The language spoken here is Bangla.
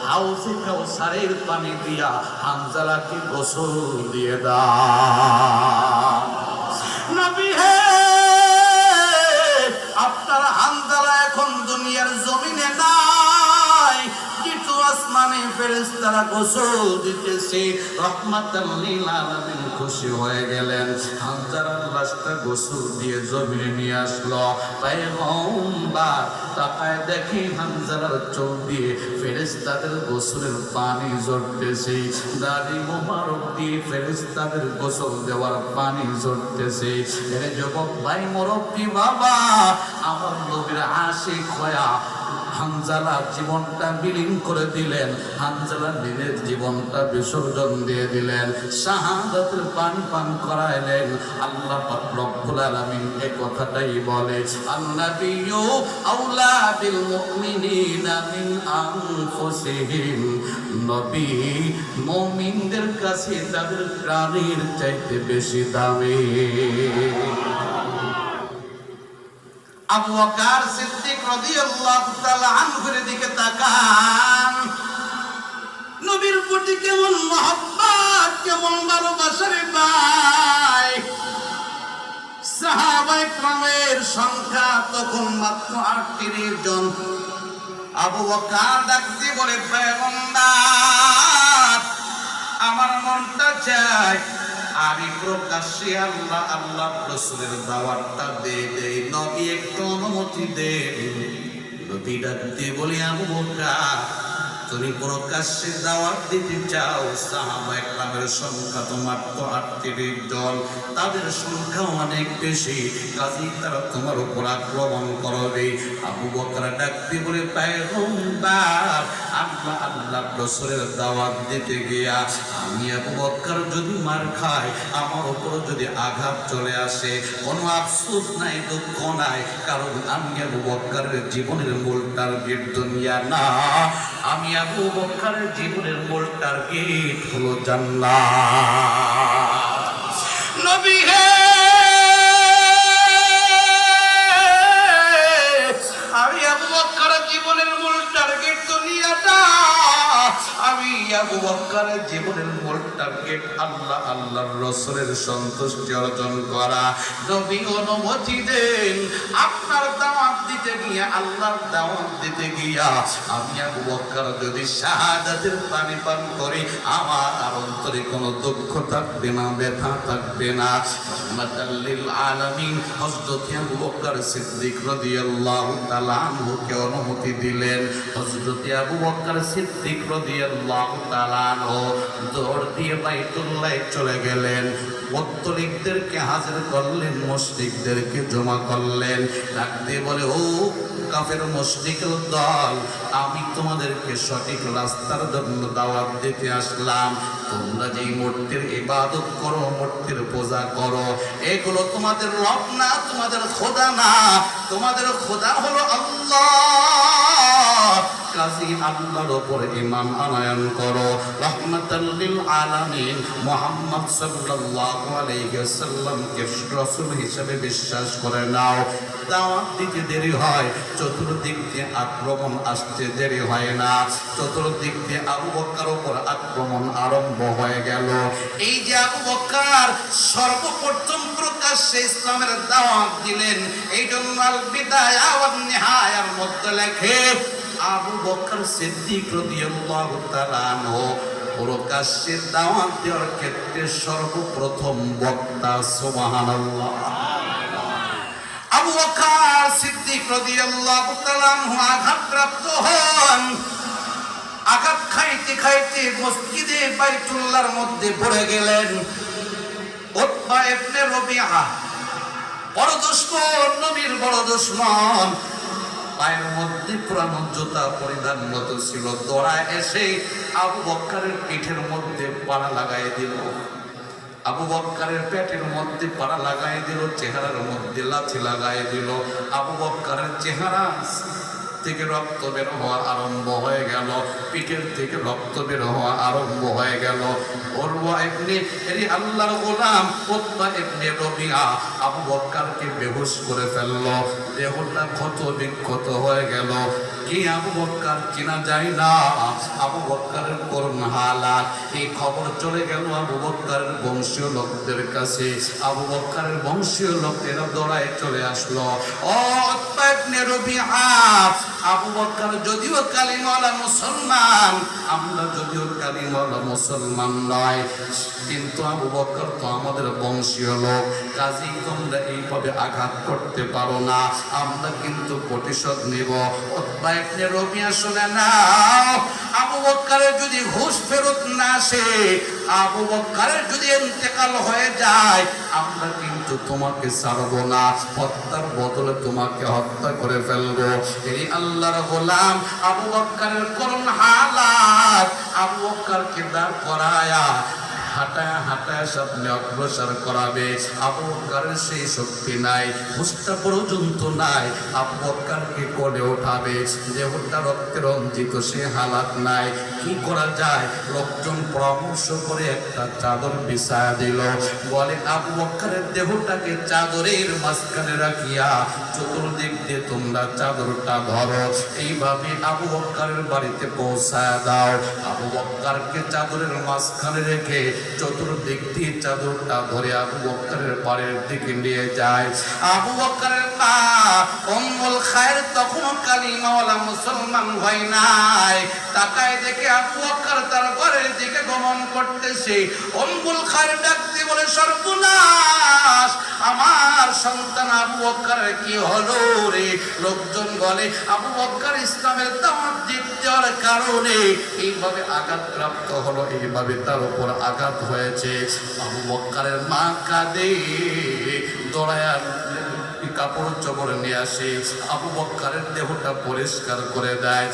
হাউজে কাউসারের পানি দিয়া হানজালাকে গোসল দিয়ে দাও। নবী হে, আপনার হানজালা এখন দুনিয়ার জমিনে নাই, কিন্তু আসমানে ফেরেশতারা গোসল দিতেছে। রহমাতাল লিল আলামিন খুশি হয়ে গেলেন, হানজালার লাশটা গোসল দিয়ে জমিনে নিয়ে আসলো। পয়গম্বর তাকায় দেখি হানজালার চোখ দিয়ে ফেরেশতাদের গোসলের পানি ঝরতেছে, দাড়ি মোবারক দিয়ে ফেরেশতাদের গোসল দেওয়ার পানি ঝরতেছে। এর যুবক ভাই, মুরব্বী বাবা, আমার নবীর আশিক হয়া হানজালা জীবনটা বিলীন করে দিলেন, হানজালা নিজের জীবনটা বিসর্জন দিয়ে দিলেন, শাহাদাতের পানি পান করাইলেন। আল্লাহ পাক রব্বুল আলামিন এই কথাটাই বলে, আন-নাবিয়্যু আওলা বিল মুমিনিনা মিন আনফুসিহিম, নবী মুমিনদের কাছে তাদের প্রাণের চাইতে বেশি দামি। আবু বকর সিদ্দিক রাদিয়াল্লাহু তাআলা আনহুর দিকে তাকান, নবীর প্রতি কেমন মহব্বত, কেমন ভালোবাসা রে ভাই। সাহাবায়ে কেরামের সংখ্যা তখন মাত্র 38 জন। আবু বকর ডাক দিয়ে বলে, পয়গম্বর, আমার মনটা চায় আমি প্রকাশ্যে আল্লাহ রাসূলের দাওয়াতটা দেই, নবী একটু অনুমতি দেন। নবী ডাক দিয়ে বলে, আবু বকর, তুমি প্রকাশ্যে দাওয়াত দিতে চাও? সাহাবায়ে কেরামের সংখ্যা তো মাত্র 38 জন, তাদের সংখ্যা অনেক বেশি, কাজেই তারা তোমার উপর আক্রমণ করবে। আবু বকর ডাক দিয়ে বলে, পয়গম্বর, আল্লাহ রাসূলের দাওয়াত দিতে গিয়া আমি আবু বকর যদি মার খাই, আমার উপর যদি আঘাত চলে আসে, কোনো আফসোস নাই, দুঃখ নাই, কারণ আমি আবু বকরের জীবনের মূল টার্গেট দুনিয়া না, আমি আবু বকরের জীবনের মূল টার্গেট হলো জান্নাত। নবী হে, আমি আবু বকরের জীবনের মূল টার্গেট দুনিয়াটা, আমি আবু বকরের জীবনের মূল টার্গেট আল্লাহর রাসূলের সন্তুষ্টি অর্জন করা। নবী অনুমতি দেন, আপনার দাওয়াত দিতে গিয়া, আল্লাহর দাওয়াত দিতে গিয়া আমি আবু বকর যদি শাহাদাতের পানি পান করি, আমার অন্তরে কোনো দুঃখ থাকবে না, ব্যথা থাকবে না। রহমাতাল লিল আলামিন হযরত আবু বকর সিদ্দিক রাদিয়াল্লাহু তাআলা আনহুকে অনুমতি দিলেন। হযরত আবু বকর সিদ্দিক রাদিয়াল্লাহু তাআলা আনহু দৌড় দিয়ে বাইতুল্লাহ চলে গেলেন, মুত্তালিবদেরকে হাজির করলেন, মুশরিকদেরকে জমা করলেন, ডাক দিয়ে বলে, ও কাফের মুশরিকের দল, আমি তোমাদেরকে সঠিক রাস্তার জন্য দাওয়াত দিতে আসলাম। তোমরা যেই মূর্তির ইবাদত করো, মূর্তির পূজা করো, এগুলো তোমাদের রব না, তোমাদের খোদা না, তোমাদের খোদা হলো আল্লাহ। কাজী আল্লাহর উপর ঈমান আনয়ন করো। রাহমাতাল লিল আলামিন মুহাম্মদ সাল্লাল্লাহু আলাইহি ওয়াসাল্লামকে রাসূল হিসেবে বিশ্বাস করে নাও। দাওয়াত দিতে দেরি হয়, চতুর্দিক দিয়ে আক্রমণ আসতে দেরি হয় না, চতুর্দিক দিয়ে আবু বকর উপর আক্রমণ আরম্ভ হয়ে গেল। এই যে আবু বকর সর্বপ্রথম প্রকাশ্যে ইসলামের দাওয়াত দিলেন, এই জন্য আল বিদায়া ওয়ান নিহায়ার মধ্যে লেখে আবু বকর সিদ্দিক রাদিয়াল্লাহু তাআলা আনহু প্রকাশ্যে দাওয়াত দেওয়ার ক্ষেত্রে সর্বপ্রথম বক্তা। সুবহানাল্লাহ। আবু বকর সিদ্দিক রাদিয়াল্লাহু তাআলা আনহু আঘাতপ্রাপ্ত হন। আঘাত খাইতে খাইতে মসজিদে বাইতুল্লাহর মধ্যে পড়ে গেলেন। উতবা ইবনে রবিআ বড় দুশমন, নবীর বড় দুশমন, পায়ের মধ্যে পুরানো জুতা পরিধানরত ছিল, দৌড়ায় এসে আবু বকরের পিঠের মধ্যে পাড়া লাগাই দিল, আবু বকরের পেটের মধ্যে পাড়া লাগাই দিল, চেহারার মধ্যে লাথি লাগাই দিল। আবু বকরের চেহারা থেকে রক্ত বের হওয়া আরম্ভ হয়ে গেল, পিঠের থেকে রক্ত বের হওয়া আরম্ভ হয়ে গেল। উরওয়া ইবনে আল্লাহর গোলাম উতবা ইবনে রবিআ আবু বকরকে বেহুশ করে ফেললো, দেহটা ক্ষত বিক্ষত হয়ে গেল। কি আবু বকর চিনা যায় না, আবু বকরের করুণ হালাত। এই খবর চলে গেল আবু বকরের বংশীয় লোকদের কাছে। আবু বকরের বংশীয় লোকেরা দৌড়ায় চলে আসলো। ও উতবা ইবনে রবিআ, আবু বকর যদিও কালিমাওয়ালা মুসলমান, আমরা যদিও কালিমাওয়ালা মুসলমান নয়, কিন্তু আবু বকর তো আমাদের বংশীয় লোক, কাজেই তোমরা এইভাবে আঘাত করতে পারো না, আমরা কিন্তু প্রতিশোধ নিব। উতবা ইবনে রবিআ শুনে নাও, আবু বকরের যদি হুঁশ ফেরত না আসে, আবু বকরের যদি ইন্তেকাল হয়ে যায়, আমরা কিন্তু তোমাকে ছাড়বো না, হত্যার বদলে তোমাকে হত্যা করে ফেলবো। এই আল্লাহর গোলাম আবু বকরের করুণ হালাত, আবু বকরকে দাঁড় করায়া হাঁটায় হাঁটায় সামনে অগ্রসর করাবে। আবু বকরের সেই শক্তি নাই, হুঁশটা পর্যন্ত নাই, আবু বকরকে কোলে ওঠাবে, দেহটা রক্তে রঞ্জিত, সে হালাত নাই। কি করা যায়? লোকজন পরামর্শ করে একটা চাদর বিছায়া দিল। বলে আবু বকরের দেহটাকে চাদরের মাঝখানে রাখিয়া চতুর্দিক দিয়ে তোমরা চাদরটা ধরো, এইভাবে আবু বকরের বাড়িতে পৌঁছায় দাও। আবু বকরকে চাদরের মাঝখানে রেখে চতুর্দিক দিয়ে চাদরটা ধরে আবু বকরের বাড়ির দিকে নিয়ে যায়। আবু বকরের মা উম্মুল খায়র তখনও কালিমাওয়ালা মুসলমান হয় নাই। তাকায় দেখে আবু বকর তার ঘরের দিকে গমন করতেছে। উম্মুল খায়র ডাকতে বলে, সর্বনাশ, আমার সন্তান আবু বকরের কি হলো রে? লোকজন বলে আবু বকর ইসলামের দাওয়াত দেওয়ার কারণে এইভাবে আঘাতপ্রাপ্ত হলো, এইভাবে তার উপর আঘাত হয়েছে। আবু বকরের মা কাঁদে, দৌড়ায়া কাপড় চোপড় নিয়ে আসে, আবু বকরের দেহটা পরিষ্কার করে দেয়।